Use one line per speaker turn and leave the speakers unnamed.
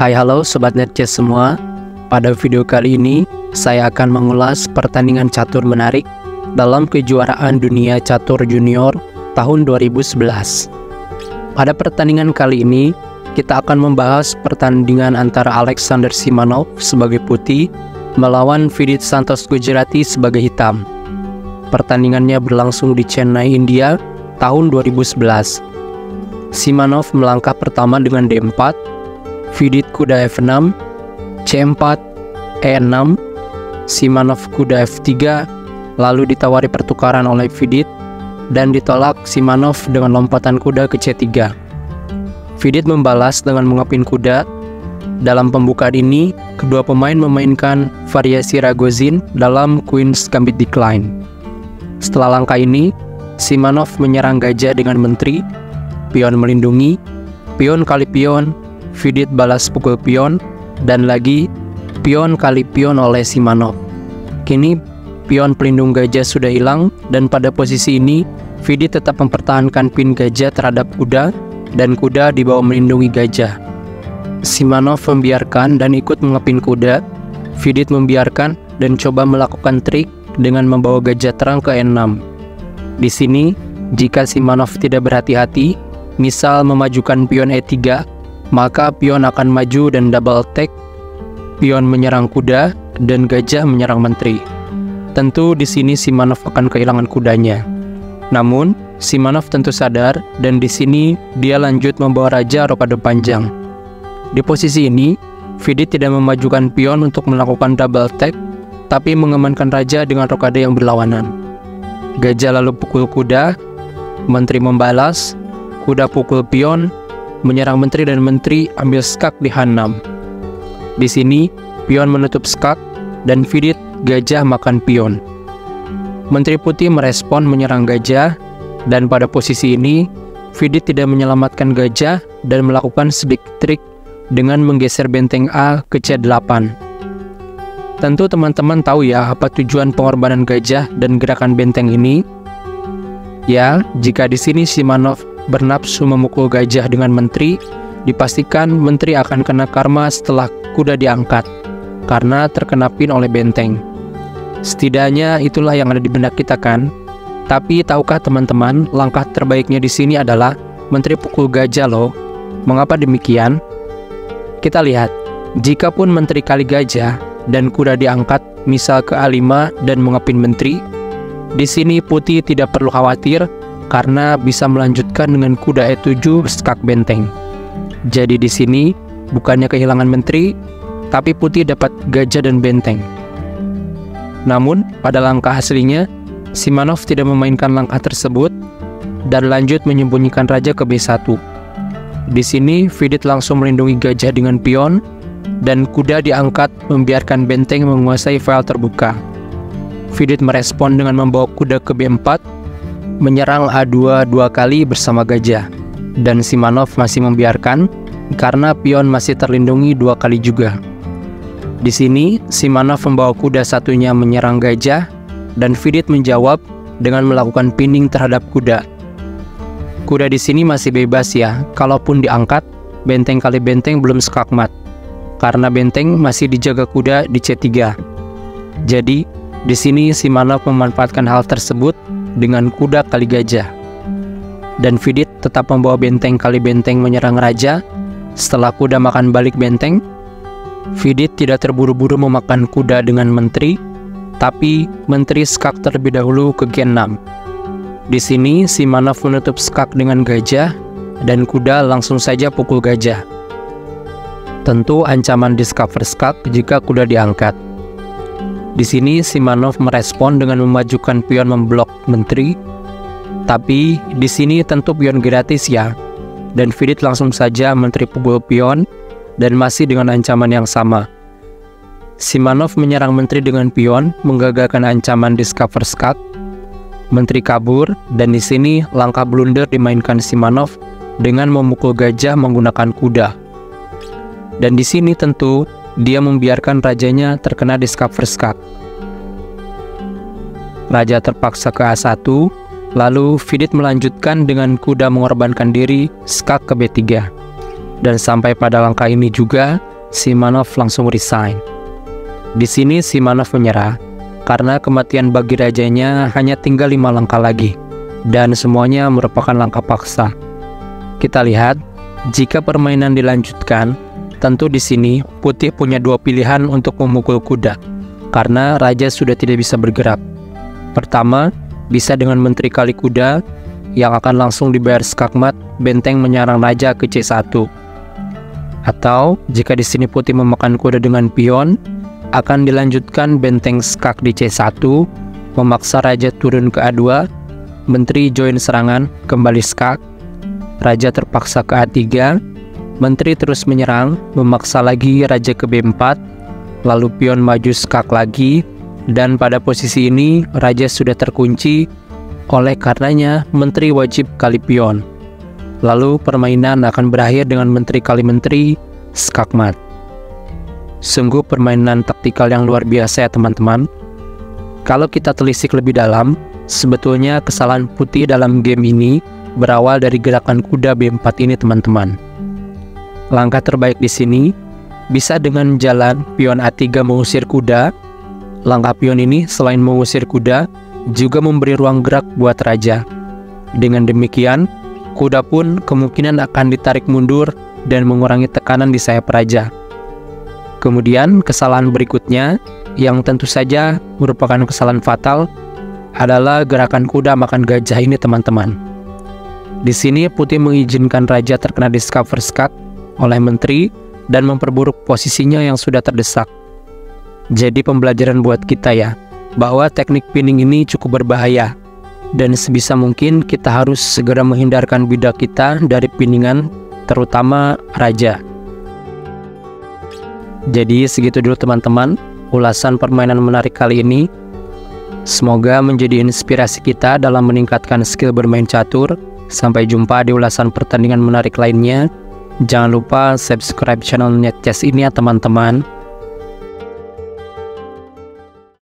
Hai halo Sobat Nerdchess semua. Pada video kali ini saya akan mengulas pertandingan catur menarik dalam kejuaraan dunia catur junior tahun 2011. Pada pertandingan kali ini kita akan membahas pertandingan antara Alexander Simanov sebagai putih melawan Vidit Santos Gujarati sebagai hitam. Pertandingannya berlangsung di Chennai, India tahun 2011. Simanov melangkah pertama dengan D4, Vidit kuda F6, C4, E6, Simanov kuda F3, lalu ditawari pertukaran oleh Vidit dan ditolak Simanov dengan lompatan kuda ke C3. Vidit membalas dengan mengepin kuda. Dalam pembukaan ini, kedua pemain memainkan variasi Ragozin dalam Queen's Gambit Decline. Setelah langkah ini, Simanov menyerang gajah dengan menteri, pion melindungi, pion kali pion, Vidit balas pukul pion, dan lagi pion kali pion oleh Simanov. Kini pion pelindung gajah sudah hilang, dan pada posisi ini Vidit tetap mempertahankan pin gajah terhadap kuda, dan kuda dibawa melindungi gajah. Simanov membiarkan dan ikut mengepin kuda. Vidit membiarkan dan coba melakukan trik dengan membawa gajah terang ke E6. Di sini, jika Simanov tidak berhati-hati, misal memajukan pion E3, maka pion akan maju dan double attack. Pion menyerang kuda dan gajah menyerang menteri. Tentu di sini Simanov akan kehilangan kudanya. Namun, Simanov tentu sadar dan di sini dia lanjut membawa raja rokade panjang. Di posisi ini, Vidit tidak memajukan pion untuk melakukan double attack, tapi mengamankan raja dengan rokade yang berlawanan. Gajah lalu pukul kuda, menteri membalas, kuda pukul pion, menyerang menteri dan menteri ambil skak di H6. Di sini, pion menutup skak dan Vidit gajah makan pion. Menteri putih merespon menyerang gajah, dan pada posisi ini, Vidit tidak menyelamatkan gajah dan melakukan sedikit trik dengan menggeser benteng A ke C8. Tentu teman-teman tahu ya apa tujuan pengorbanan gajah dan gerakan benteng ini. Ya, jika di sini Simanov bernafsu memukul gajah dengan menteri, dipastikan menteri akan kena karma setelah kuda diangkat karena terkena pin oleh benteng. Setidaknya itulah yang ada di benak kita kan. Tapi tahukah teman-teman, langkah terbaiknya di sini adalah menteri pukul gajah loh. Mengapa demikian? Kita lihat, jikapun menteri kali gajah dan kuda diangkat misal ke A5 dan mengepin menteri, di sini putih tidak perlu khawatir karena bisa melanjutkan dengan kuda E7 skak benteng. Jadi di sini bukannya kehilangan menteri, tapi putih dapat gajah dan benteng. Namun pada langkah aslinya, Simanov tidak memainkan langkah tersebut dan lanjut menyembunyikan raja ke B1. Di sini, Vidit langsung melindungi gajah dengan pion, dan kuda diangkat membiarkan benteng menguasai file terbuka. Vidit merespon dengan membawa kuda ke B4, menyerang A2 dua kali bersama gajah, dan Simanov masih membiarkan karena pion masih terlindungi dua kali juga. Di sini, Simanov membawa kuda satunya menyerang gajah, dan Vidit menjawab dengan melakukan pinning terhadap kuda. Kuda di sini masih bebas ya, kalaupun diangkat, benteng kali benteng belum skakmat, karena benteng masih dijaga kuda di C3. Jadi, di sini Simanov memanfaatkan hal tersebut dengan kuda kali gajah. Dan Vidit tetap membawa benteng kali benteng menyerang raja. Setelah kuda makan balik benteng, Vidit tidak terburu-buru memakan kuda dengan menteri, tapi menteri skak terlebih dahulu ke G6. Di sini, Simanov menutup skak dengan gajah, dan kuda langsung saja pukul gajah. Tentu ancaman discover skak jika kuda diangkat. Di sini, Simanov merespon dengan memajukan pion memblok menteri, tapi di sini tentu pion gratis ya, dan Vidit langsung saja menteri pukul pion, dan masih dengan ancaman yang sama. Simanov menyerang menteri dengan pion, menggagalkan ancaman discover skak. Menteri kabur, dan di sini langkah blunder dimainkan Simanov dengan memukul gajah menggunakan kuda. Dan di sini tentu dia membiarkan rajanya terkena discover skak. Raja terpaksa ke A1, lalu Vidit melanjutkan dengan kuda mengorbankan diri skak ke B3. Dan sampai pada langkah ini juga, Simanov langsung resign. Di sini Simanov menyerah karena kematian bagi rajanya hanya tinggal 5 langkah lagi dan semuanya merupakan langkah paksa. Kita lihat, jika permainan dilanjutkan, tentu di sini putih punya 2 pilihan untuk memukul kuda karena raja sudah tidak bisa bergerak. Pertama, bisa dengan menteri kali kuda yang akan langsung dibayar skakmat benteng menyerang raja ke C1. Atau jika di sini putih memakan kuda dengan pion, akan dilanjutkan benteng skak di C1, memaksa raja turun ke A2, menteri join serangan, kembali skak, raja terpaksa ke A3, menteri terus menyerang, memaksa lagi raja ke B4, lalu pion maju skak lagi, dan pada posisi ini raja sudah terkunci, oleh karenanya menteri wajib kali pion. Lalu permainan akan berakhir dengan menteri kali menteri, skakmat. Sungguh permainan taktikal yang luar biasa ya teman-teman. Kalau kita telisik lebih dalam, sebetulnya kesalahan putih dalam game ini berawal dari gerakan kuda B4 ini teman-teman. Langkah terbaik di sini bisa dengan jalan pion A3 mengusir kuda. Langkah pion ini selain mengusir kuda, juga memberi ruang gerak buat raja. Dengan demikian, kuda pun kemungkinan akan ditarik mundur dan mengurangi tekanan di sayap raja. Kemudian kesalahan berikutnya, yang tentu saja merupakan kesalahan fatal, adalah gerakan kuda makan gajah ini teman-teman. Di sini putih mengizinkan raja terkena discover skak oleh menteri dan memperburuk posisinya yang sudah terdesak. Jadi pembelajaran buat kita ya, bahwa teknik pinning ini cukup berbahaya. Dan sebisa mungkin kita harus segera menghindarkan bidak kita dari pinningan, terutama raja. Jadi segitu dulu teman-teman, ulasan permainan menarik kali ini. Semoga menjadi inspirasi kita dalam meningkatkan skill bermain catur. Sampai jumpa di ulasan pertandingan menarik lainnya. Jangan lupa subscribe channel NetChess ini ya teman-teman.